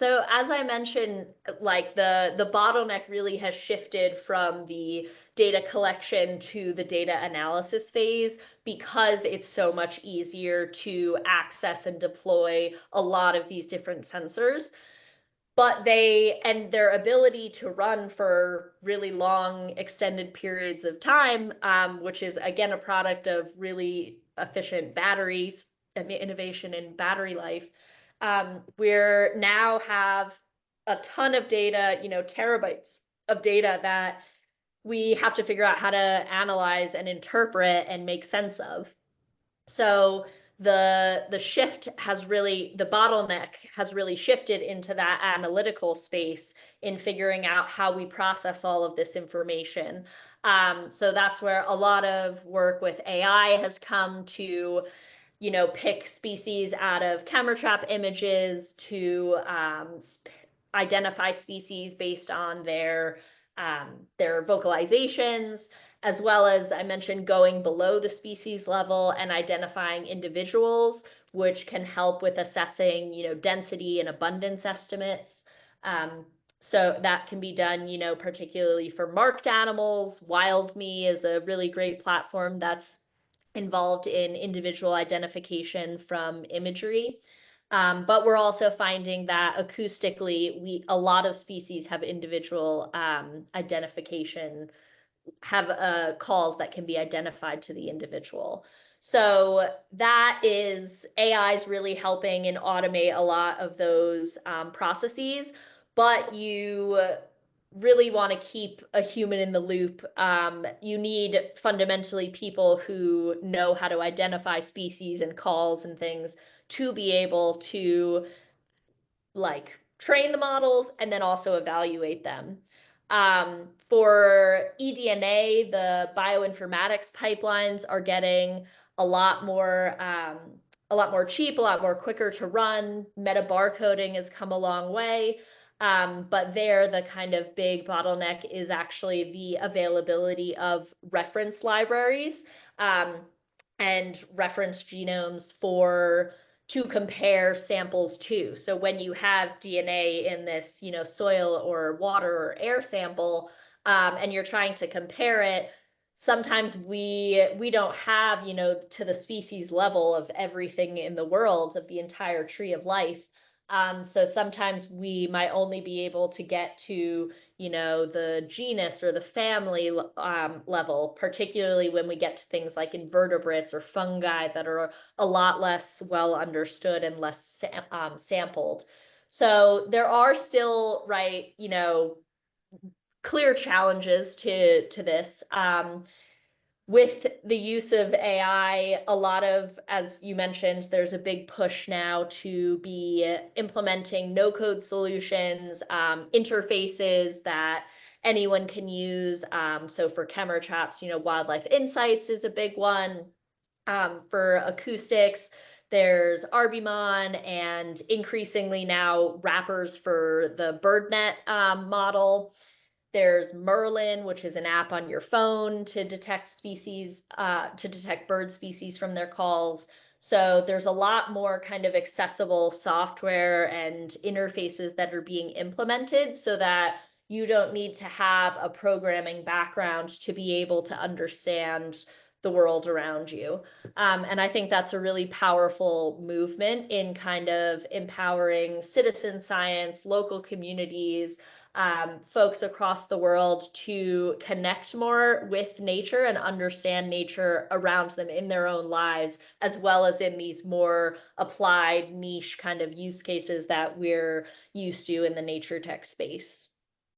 So as I mentioned, like the bottleneck really has shifted from the data collection to the data analysis phase because it's so much easier to access and deploy a lot of these different sensors. But their ability to run for really long, extended periods of time, which is again a product of really efficient batteries and the innovation in battery life. We're now have a ton of data, terabytes of data that we have to figure out how to analyze and interpret and make sense of. So the bottleneck has really shifted into that analytical space in figuring out how we process all of this information. So that's where a lot of work with AI has come to, pick species out of camera trap images to identify species based on their vocalizations, as well as I mentioned going below the species level and identifying individuals, which can help with assessing, density and abundance estimates. So that can be done, particularly for marked animals. WildMe is a really great platform that's involved in individual identification from imagery. But we're also finding that acoustically, a lot of species have individual identification, have calls that can be identified to the individual. So that is AI is really helping and automate a lot of those processes, but you really want to keep a human in the loop. You need fundamentally people who know how to identify species and calls and things to be able to like train the models and then also evaluate them. For eDNA, the bioinformatics pipelines are getting a lot more cheap, a lot more quicker to run. Meta barcoding has come a long way. But there, the kind of big bottleneck is actually the availability of reference libraries and reference genomes to compare samples to. So when you have DNA in this, soil or water or air sample, and you're trying to compare it, sometimes we don't have, to the species level of everything in the world, of the entire tree of life. So sometimes we might only be able to get to, the genus or the family level, particularly when we get to things like invertebrates or fungi that are a lot less well understood and less sampled. So there are still, right, clear challenges to this. With the use of AI, a lot of, as you mentioned, there's a big push now to be implementing no-code solutions, interfaces that anyone can use. So for camera traps, Wildlife Insights is a big one. For acoustics, there's Arbimon and increasingly now wrappers for the BirdNet model. There's Merlin, which is an app on your phone to detect bird species from their calls. So there's a lot more kind of accessible software and interfaces that are being implemented so that you don't need to have a programming background to be able to understand the world around you. And I think that's a really powerful movement in kind of empowering citizen science, local communities, folks across the world to connect more with nature and understand nature around them in their own lives, as well as in these more applied niche kind of use cases that we're used to in the nature tech space.